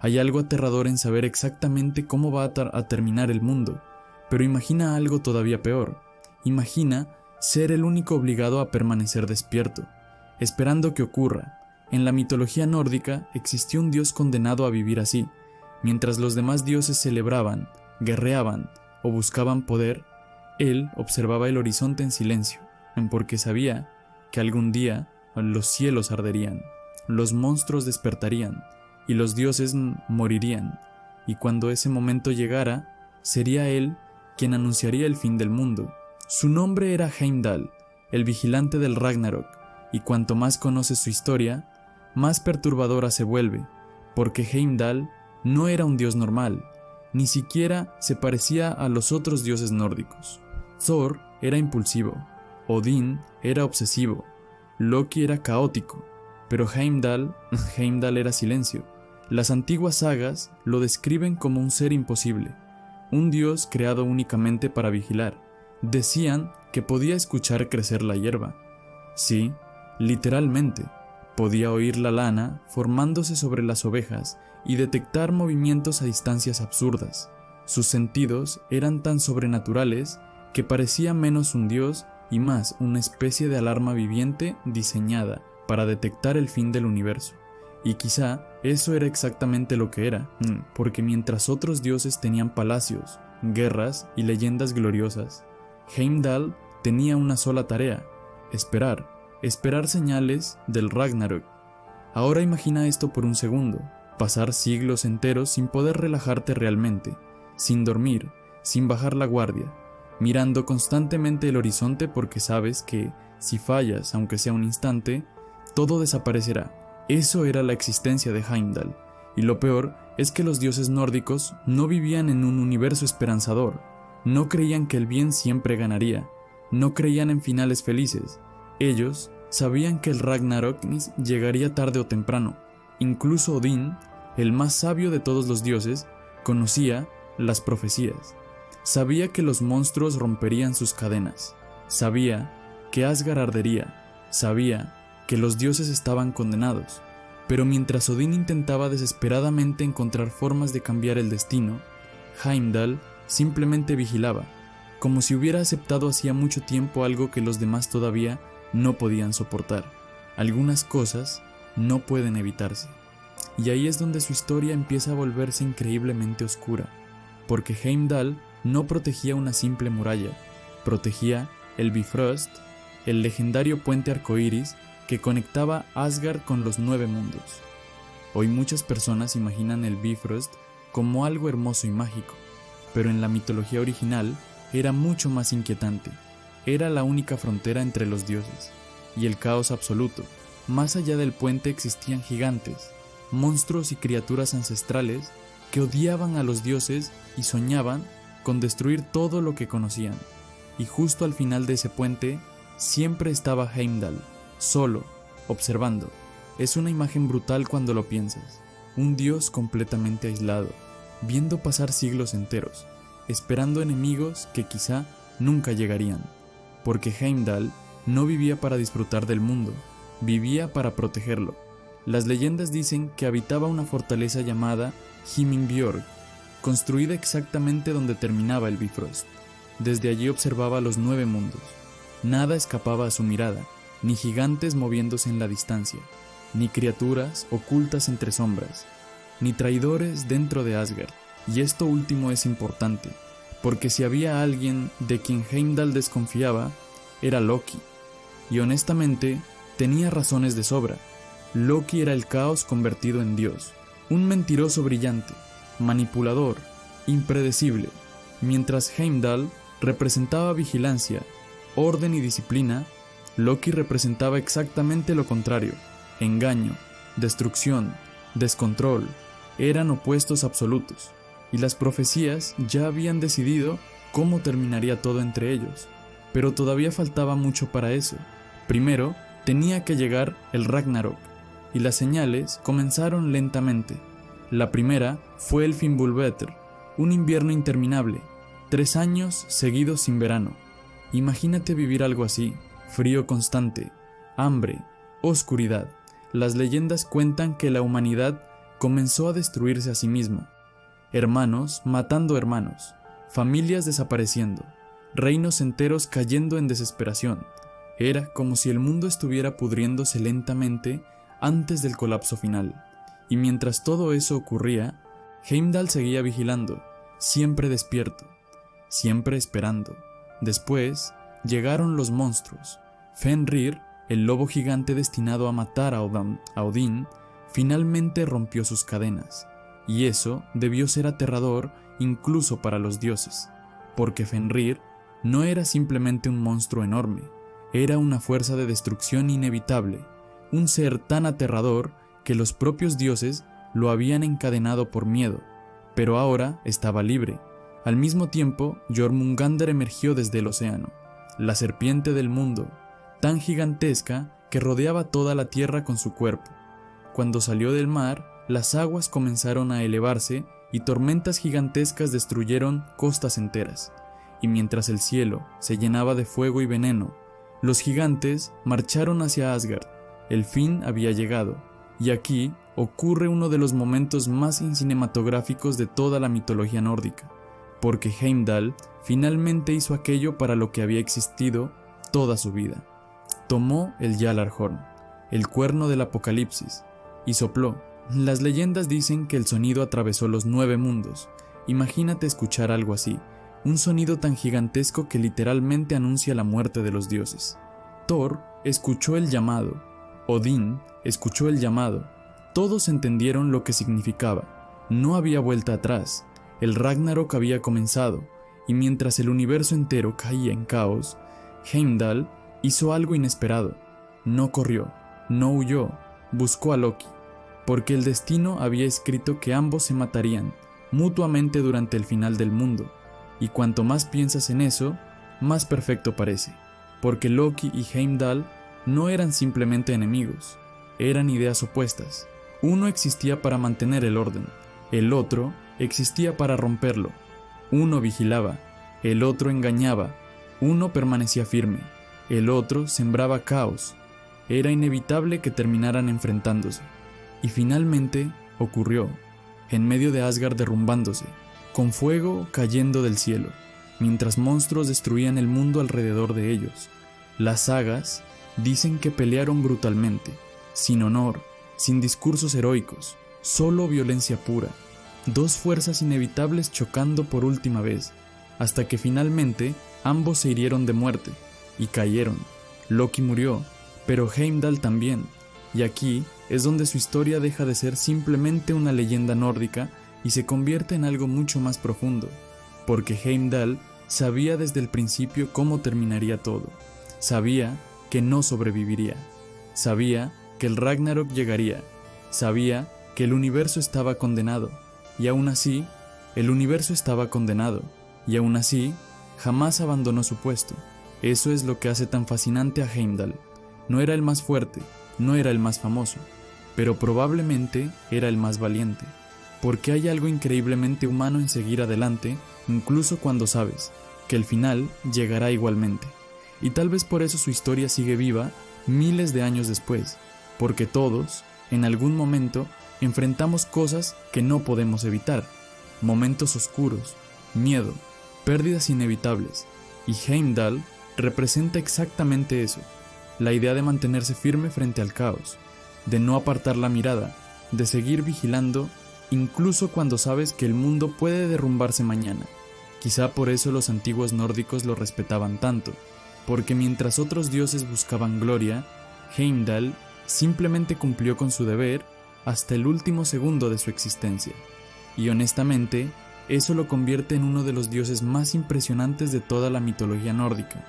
Hay algo aterrador en saber exactamente cómo va a terminar el mundo, pero imagina algo todavía peor. Imagina ser el único obligado a permanecer despierto, esperando que ocurra. En la mitología nórdica existió un dios condenado a vivir así. Mientras los demás dioses celebraban, guerreaban o buscaban poder, él observaba el horizonte en silencio, porque sabía que algún día los cielos arderían, los monstruos despertarían y los dioses morirían, y cuando ese momento llegara, sería él quien anunciaría el fin del mundo. Su nombre era Heimdall, el vigilante del Ragnarok, y cuanto más conoces su historia, más perturbadora se vuelve, porque Heimdall no era un dios normal, ni siquiera se parecía a los otros dioses nórdicos. Thor era impulsivo, Odín era obsesivo, Loki era caótico, pero Heimdall era silencio. Las antiguas sagas lo describen como un ser imposible, un dios creado únicamente para vigilar. Decían que podía escuchar crecer la hierba. Sí, literalmente, podía oír la lana formándose sobre las ovejas y detectar movimientos a distancias absurdas. Sus sentidos eran tan sobrenaturales que parecía menos un dios y más una especie de alarma viviente diseñada para detectar el fin del universo. Y quizá eso era exactamente lo que era, porque mientras otros dioses tenían palacios, guerras y leyendas gloriosas, Heimdall tenía una sola tarea: esperar señales del Ragnarok. Ahora imagina esto por un segundo: pasar siglos enteros sin poder relajarte realmente, sin dormir, sin bajar la guardia, mirando constantemente el horizonte porque sabes que, si fallas, aunque sea un instante, todo desaparecerá. Eso era la existencia de Heimdall, y lo peor es que los dioses nórdicos no vivían en un universo esperanzador, no creían que el bien siempre ganaría, no creían en finales felices. Ellos sabían que el Ragnarok llegaría tarde o temprano. Incluso Odín, el más sabio de todos los dioses, conocía las profecías. Sabía que los monstruos romperían sus cadenas. Sabía que Asgard ardería. Sabía que los dioses estaban condenados. Pero mientras Odín intentaba desesperadamente encontrar formas de cambiar el destino, Heimdall simplemente vigilaba, como si hubiera aceptado hacía mucho tiempo algo que los demás todavía no podían soportar. Algunas cosas no pueden evitarse. Y ahí es donde su historia empieza a volverse increíblemente oscura, porque Heimdall no protegía una simple muralla, protegía el Bifrost, el legendario puente arcoíris que conectaba Asgard con los 9 mundos. Hoy muchas personas imaginan el Bifrost como algo hermoso y mágico, pero en la mitología original era mucho más inquietante. Era la única frontera entre los dioses y el caos absoluto. Más allá del puente existían gigantes, monstruos y criaturas ancestrales que odiaban a los dioses y soñaban con destruir todo lo que conocían. Y justo al final de ese puente siempre estaba Heimdall, solo, observando. Es una imagen brutal cuando lo piensas. Un dios completamente aislado, viendo pasar siglos enteros, esperando enemigos que quizá nunca llegarían. Porque Heimdall no vivía para disfrutar del mundo, vivía para protegerlo. Las leyendas dicen que habitaba una fortaleza llamada Himinbjörg, construida exactamente donde terminaba el Bifrost. Desde allí observaba los 9 mundos. Nada escapaba a su mirada, ni gigantes moviéndose en la distancia, ni criaturas ocultas entre sombras, ni traidores dentro de Asgard. Y esto último es importante, porque si había alguien de quien Heimdall desconfiaba, era Loki. Y honestamente, tenía razones de sobra. Loki era el caos convertido en dios, un mentiroso brillante, manipulador, impredecible. Mientras Heimdall representaba vigilancia, orden y disciplina, Loki representaba exactamente lo contrario: engaño, destrucción, descontrol. Eran opuestos absolutos, y las profecías ya habían decidido cómo terminaría todo entre ellos. Pero todavía faltaba mucho para eso. Primero, tenía que llegar el Ragnarok, y las señales comenzaron lentamente. La primera fue el Fimbulvetr, un invierno interminable, 3 años seguidos sin verano. Imagínate vivir algo así: frío constante, hambre, oscuridad. Las leyendas cuentan que la humanidad comenzó a destruirse a sí misma. Hermanos matando hermanos, familias desapareciendo, reinos enteros cayendo en desesperación. Era como si el mundo estuviera pudriéndose lentamente antes del colapso final. Y mientras todo eso ocurría, Heimdall seguía vigilando, siempre despierto, siempre esperando. Después llegaron los monstruos. Fenrir, el lobo gigante destinado a matar a Odín, finalmente rompió sus cadenas. Y eso debió ser aterrador incluso para los dioses, porque Fenrir no era simplemente un monstruo enorme, era una fuerza de destrucción inevitable, un ser tan aterrador que los propios dioses lo habían encadenado por miedo, pero ahora estaba libre. Al mismo tiempo, Jormungandr emergió desde el océano, la serpiente del mundo, tan gigantesca que rodeaba toda la tierra con su cuerpo. Cuando salió del mar, las aguas comenzaron a elevarse y tormentas gigantescas destruyeron costas enteras. Y mientras el cielo se llenaba de fuego y veneno, los gigantes marcharon hacia Asgard. El fin había llegado, y aquí ocurre uno de los momentos más cinematográficos de toda la mitología nórdica, porque Heimdall finalmente hizo aquello para lo que había existido toda su vida. Tomó el Gjallarhorn, el cuerno del apocalipsis, y sopló. Las leyendas dicen que el sonido atravesó los 9 mundos. Imagínate escuchar algo así, un sonido tan gigantesco que literalmente anuncia la muerte de los dioses. Thor escuchó el llamado, Odín escuchó el llamado, todos entendieron lo que significaba. No había vuelta atrás, el Ragnarok había comenzado, y mientras el universo entero caía en caos, Heimdall hizo algo inesperado. No corrió, no huyó, buscó a Loki, porque el destino había escrito que ambos se matarían mutuamente durante el final del mundo, y cuanto más piensas en eso, más perfecto parece, porque Loki y Heimdall no eran simplemente enemigos, eran ideas opuestas. Uno existía para mantener el orden, el otro existía para romperlo. Uno vigilaba, el otro engañaba, uno permanecía firme, el otro sembraba caos. Era inevitable que terminaran enfrentándose. Y finalmente ocurrió, en medio de Asgard derrumbándose, con fuego cayendo del cielo, mientras monstruos destruían el mundo alrededor de ellos. Las sagas dicen que pelearon brutalmente, sin honor, sin discursos heroicos, solo violencia pura. 2 fuerzas inevitables chocando por última vez, hasta que finalmente ambos se hirieron de muerte, y cayeron. Loki murió, pero Heimdall también, y aquí es donde su historia deja de ser simplemente una leyenda nórdica y se convierte en algo mucho más profundo, porque Heimdall sabía desde el principio cómo terminaría todo. Sabía que no sobreviviría, sabía que el Ragnarok llegaría, sabía que el universo estaba condenado, y aún así, el universo estaba condenado, y aún así, jamás abandonó su puesto. Eso es lo que hace tan fascinante a Heimdall. No era el más fuerte, no era el más famoso, pero probablemente era el más valiente, porque hay algo increíblemente humano en seguir adelante, incluso cuando sabes que el final llegará igualmente. Y tal vez por eso su historia sigue viva miles de años después, porque todos, en algún momento, enfrentamos cosas que no podemos evitar, momentos oscuros, miedo, pérdidas inevitables, y Heimdall representa exactamente eso, la idea de mantenerse firme frente al caos, de no apartar la mirada, de seguir vigilando incluso cuando sabes que el mundo puede derrumbarse mañana. Quizá por eso los antiguos nórdicos lo respetaban tanto, porque mientras otros dioses buscaban gloria, Heimdall simplemente cumplió con su deber hasta el último segundo de su existencia. Y honestamente, eso lo convierte en uno de los dioses más impresionantes de toda la mitología nórdica.